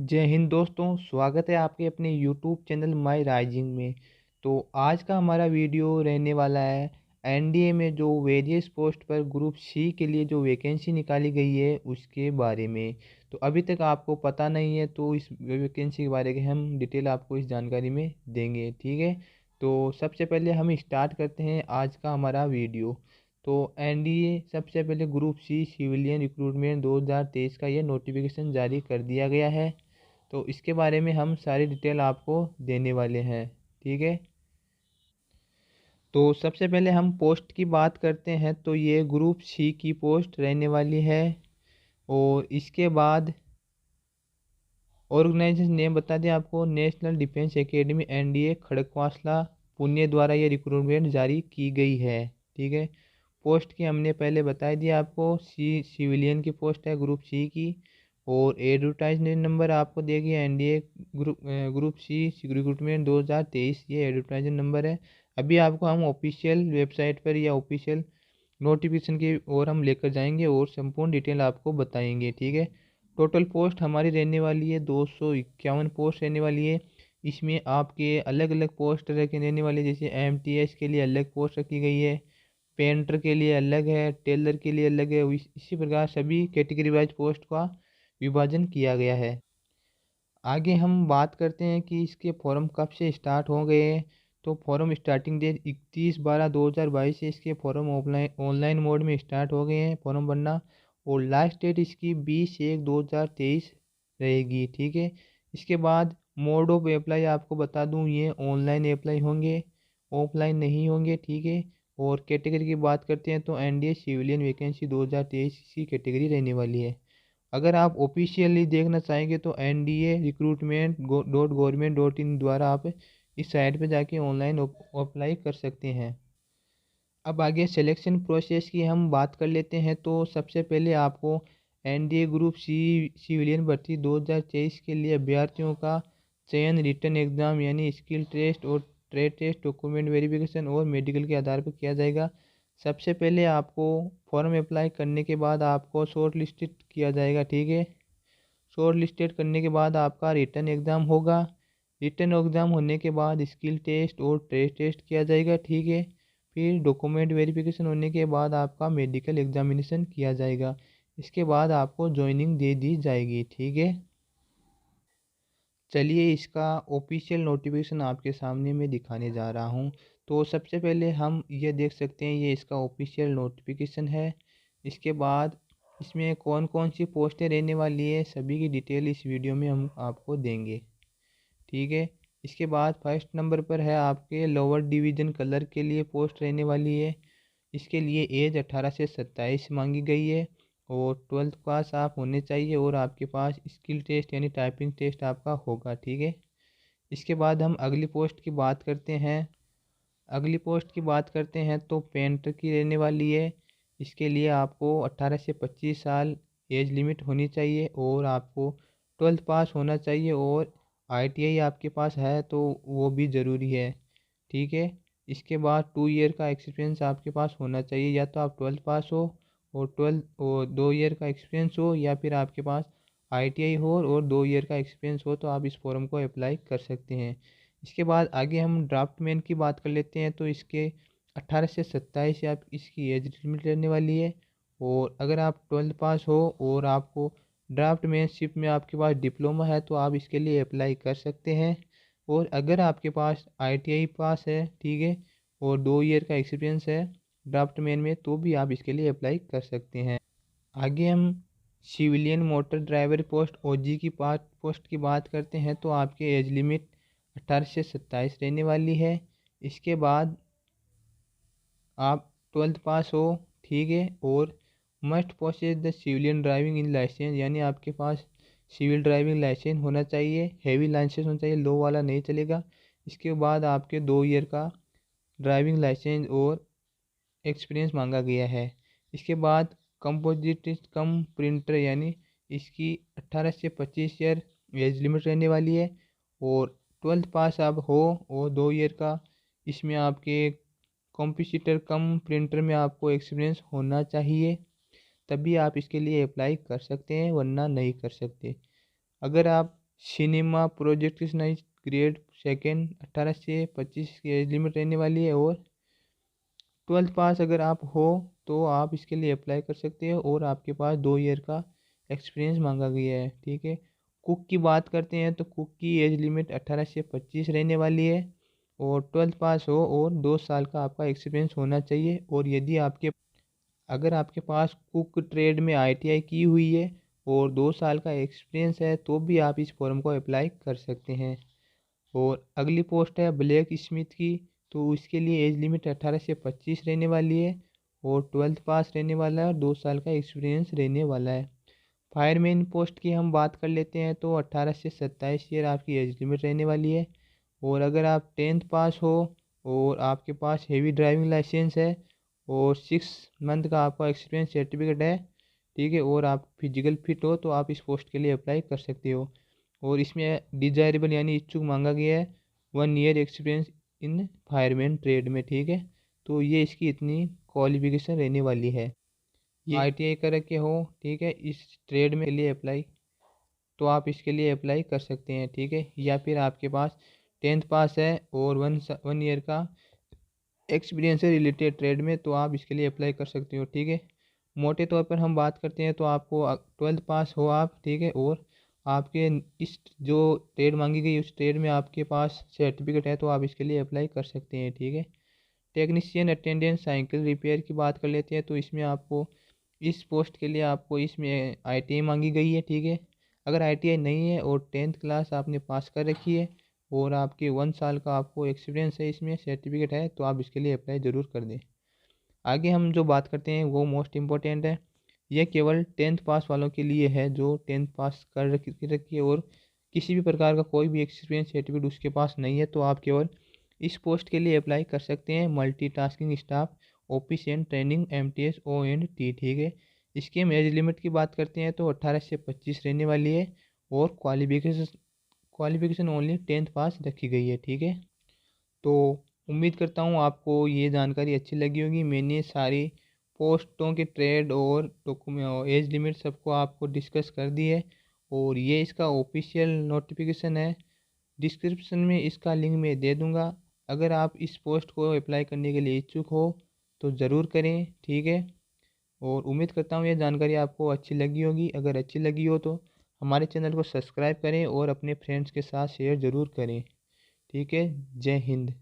जय हिंद दोस्तों, स्वागत है आपके अपने यूट्यूब चैनल माई राइजिंग में। तो आज का हमारा वीडियो रहने वाला है एनडीए में जो वेरियस पोस्ट पर ग्रुप सी के लिए जो वैकेंसी निकाली गई है उसके बारे में। तो अभी तक आपको पता नहीं है तो इस वैकेंसी के बारे में हम डिटेल आपको इस जानकारी में देंगे, ठीक है। तो सबसे पहले हम स्टार्ट करते हैं आज का हमारा वीडियो। तो एनडीए सबसे पहले ग्रुप सी सिविलियन रिक्रूटमेंट 2023 का ये नोटिफिकेशन जारी कर दिया गया है। तो इसके बारे में हम सारी डिटेल आपको देने वाले हैं, ठीक है। तो सबसे पहले हम पोस्ट की बात करते हैं तो ये ग्रुप सी की पोस्ट रहने वाली है। और इसके बाद ऑर्गेनाइजेशन नेम बता दें आपको, national defence academy NDA Khadakwasla Pune द्वारा ये रिक्रूटमेंट जारी की गई है, ठीक है। पोस्ट की हमने पहले बता दिया आपको, सिविलियन की पोस्ट है ग्रुप सी की। और एडवर्टाइजमेंट नंबर आपको देगी एनडीए ग्रुप सी रिक्रूटमेंट 2023, ये एडवर्टाइजमेंट नंबर है। अभी आपको हम ऑफिशियल वेबसाइट पर या ऑफिशियल नोटिफिकेशन की ओर हम लेकर जाएंगे और संपूर्ण डिटेल आपको बताएंगे, ठीक है। टोटल पोस्ट हमारी रहने वाली है 251 पोस्ट रहने वाली है। इसमें आपके अलग अलग पोस्ट रखे रहने वाली है, जैसे एमटीएस के लिए अलग पोस्ट रखी गई है, पेंटर के लिए अलग है, टेलर के लिए अलग है। इसी प्रकार सभी कैटेगरी वाइज पोस्ट का विभाजन किया गया है। आगे हम बात करते हैं कि इसके फॉर्म कब से स्टार्ट हो गए हैं। तो फॉर्म स्टार्टिंग डेट 31/12/2022 से इसके फॉर्म ऑनलाइन मोड में स्टार्ट हो गए हैं फॉर्म भरना। और लास्ट डेट इसकी 20/1/2023 रहेगी, ठीक है। इसके बाद मोड ऑफ अप्लाई आपको बता दूं, ये ऑनलाइन अप्लाई होंगे, ऑफलाइन नहीं होंगे, ठीक है। और कैटेगरी की बात करते हैं तो एनडीए सिविलियन वैकेंसी 2023 की कैटेगरी रहने वाली है। अगर आप ऑफिशियली देखना चाहेंगे तो nda recruitment.government.in द्वारा आप इस साइट पे जाके ऑनलाइन अप्लाई कर सकते हैं। अब आगे सिलेक्शन प्रोसेस की हम बात कर लेते हैं। तो सबसे पहले आपको एनडीए ग्रुप सी सिविलियन भर्ती 2023 के लिए अभ्यर्थियों का चयन रिटन एग्ज़ाम यानी स्किल टेस्ट और ट्रेड टेस्ट, डॉक्यूमेंट वेरिफिकेशन और मेडिकल के आधार पर किया जाएगा। सबसे पहले आपको फॉर्म अप्लाई करने के बाद आपको शॉर्ट लिस्टेड किया जाएगा, ठीक है। शॉर्ट लिस्टेड करने के बाद आपका रिटन एग्ज़ाम होगा। रिटन एग्ज़ाम होने के बाद स्किल टेस्ट और ट्रेड टेस्ट किया जाएगा, ठीक है। फिर डॉक्यूमेंट वेरिफिकेशन होने के बाद आपका मेडिकल एग्जामिनेशन किया जाएगा। इसके बाद आपको ज्वाइनिंग दे दी जाएगी, ठीक है। चलिए इसका ऑफिशियल नोटिफिकेशन आपके सामने मैं दिखाने जा रहा हूँ। तो सबसे पहले हम ये देख सकते हैं, ये इसका ऑफिशियल नोटिफिकेशन है। इसके बाद इसमें कौन कौन सी पोस्टें रहने वाली है सभी की डिटेल इस वीडियो में हम आपको देंगे, ठीक है। इसके बाद फर्स्ट नंबर पर है आपके लोअर डिवीज़न कलर के लिए पोस्ट रहने वाली है। इसके लिए एज 18 से 27 मांगी गई है और 12th पास आप होने चाहिए और आपके पास स्किल टेस्ट यानी टाइपिंग टेस्ट आपका होगा, ठीक है। इसके बाद हम अगली पोस्ट की बात करते हैं। तो पेंटर की रहने वाली है। इसके लिए आपको 18 से 25 साल एज लिमिट होनी चाहिए और आपको 12th पास होना चाहिए और आईटीआई आपके पास है तो वो भी ज़रूरी है, ठीक है। इसके बाद 2 ईयर का एक्सपीरियंस आपके पास होना चाहिए, या तो आप 12th पास हो और 2 ईयर का एक्सपीरियंस हो, या फिर आपके पास आईटीआई हो और 2 ईयर का एक्सपीरियंस हो, तो आप इस फॉर्म को अप्लाई कर सकते हैं। इसके बाद आगे हम ड्राफ्टमैन की बात कर लेते हैं। तो इसके 18 से 27 आप इसकी एज लिमिट रहने वाली है। और अगर आप 12th पास हो और आपको ड्राफ्टमैनशिप में आपके पास डिप्लोमा है तो आप इसके लिए अप्लाई कर सकते हैं। और अगर आपके पास आईटीआई पास है, ठीक है, और 2 ईयर का एक्सपीरियंस है ड्राफ्टमैन में, तो भी आप इसके लिए अप्लाई कर सकते हैं। आगे हम सिविलियन मोटर ड्राइवर पोस्ट ओजी की पोस्ट की बात करते हैं। तो आपकी एज लिमिट 18 से 27 रहने वाली है। इसके बाद आप 12th पास हो, ठीक है, और must possess the civilian driving in licence यानी आपके पास सिविल ड्राइविंग लाइसेंस होना चाहिए, हैवी लाइसेंस होना चाहिए, लो वाला नहीं चलेगा। इसके बाद आपके 2 ईयर का ड्राइविंग लाइसेंस और एक्सपीरियंस मांगा गया है। इसके बाद कंपोजिट कम प्रिंटर यानी इसकी 18 से 25 ईयर एज लिमिट रहने वाली है। और 12th पास आप हो और 2 ईयर का इसमें आपके कंप्यूटर कम प्रिंटर में आपको एक्सपीरियंस होना चाहिए, तभी आप इसके लिए अप्लाई कर सकते हैं, वरना नहीं कर सकते। अगर आप सिनेमा प्रोजेक्शनाइज ग्रेड सेकेंड 18 से 25 की एज लिमिट रहने वाली है। और 12th पास अगर आप हो तो आप इसके लिए अप्लाई कर सकते हो और आपके पास 2 ईयर का एक्सपीरियंस मांगा गया है, ठीक है। कुक की बात करते हैं तो कुक की एज लिमिट 18 से 25 रहने वाली है और 12th पास हो और 2 साल का आपका एक्सपीरियंस होना चाहिए। और यदि अगर आपके पास कुक ट्रेड में आईटीआई की हुई है और 2 साल का एक्सपीरियंस है तो भी आप इस फॉर्म को अप्लाई कर सकते हैं। और अगली पोस्ट है ब्लैक स्मिथ की, तो इसके लिए एज लिमिट 18 से 25 रहने वाली है और 12th पास रहने वाला है और 2 साल का एक्सपीरियंस रहने वाला है। फायरमैन पोस्ट की हम बात कर लेते हैं तो 18 से 27 ईयर आपकी एज लिमिट रहने वाली है। और अगर आप 10th पास हो और आपके पास हेवी ड्राइविंग लाइसेंस है और 6 मंथ का आपका एक्सपीरियंस सर्टिफिकेट है, ठीक है, और आप फिजिकल फिट हो तो आप इस पोस्ट के लिए अप्लाई कर सकते हो। और इसमें डिजायरेबल यानी इच्छुक मांगा गया है 1 year experience in fireman trade में, ठीक है। तो ये इसकी इतनी क्वालिफिकेशन रहने वाली है। ये आईटीआई कर रखे हो, ठीक है, इस ट्रेड में लिए अप्लाई तो आप इसके लिए अप्लाई कर सकते हैं, ठीक है। या फिर आपके पास 10th पास है और 1 ईयर का एक्सपीरियंस है रिलेटेड ट्रेड में तो आप इसके लिए अप्लाई कर सकते हो, ठीक है। मोटे तौर पर हम बात करते हैं तो आपको 12th पास हो आप, ठीक है, और आपके इस जो ट्रेड मांगी गई उस ट्रेड में आपके पास सर्टिफिकेट है तो आप इसके लिए अप्लाई कर सकते हैं, ठीक है। टेक्नीशियन अटेंडेंट साइकिल रिपेयर की बात कर लेते हैं तो इसमें आपको इस पोस्ट के लिए आपको इसमें आईटीआई मांगी गई है, ठीक है। अगर आईटीआई नहीं है और 10th क्लास आपने पास कर रखी है और आपके 1 साल का आपको एक्सपीरियंस है, इसमें सर्टिफिकेट है, तो आप इसके लिए अप्लाई ज़रूर कर दें। आगे हम जो बात करते हैं वो मोस्ट इम्पोर्टेंट है। यह केवल 10th पास वालों के लिए है जो 10th पास कर रखी है और किसी भी प्रकार का कोई भी एक्सपीरियंस सर्टिफिकेट उसके पास नहीं है तो आप केवल इस पोस्ट के लिए अप्लाई कर सकते हैं। Multitasking staff office and training MTS O&T, ठीक है। इसकी हम एज लिमिट की बात करते हैं तो 18 से 25 रहने वाली है और क्वालिफिकेशन ओनली 10th पास रखी गई है, ठीक है। तो उम्मीद करता हूँ आपको ये जानकारी अच्छी लगी होगी। मैंने सारी पोस्टों के ट्रेड और डॉक्यूमेंट एज लिमिट सबको आपको डिस्कस कर दी है और ये इसका ऑफिशियल नोटिफिकेशन है। डिस्क्रिप्शन में इसका लिंक मैं दे दूँगा। अगर आप इस पोस्ट को अप्लाई करने के लिए इच्छुक हो तो ज़रूर करें, ठीक है। और उम्मीद करता हूँ ये जानकारी आपको अच्छी लगी होगी। अगर अच्छी लगी हो तो हमारे चैनल को सब्सक्राइब करें और अपने फ्रेंड्स के साथ शेयर ज़रूर करें, ठीक है। जय हिंद।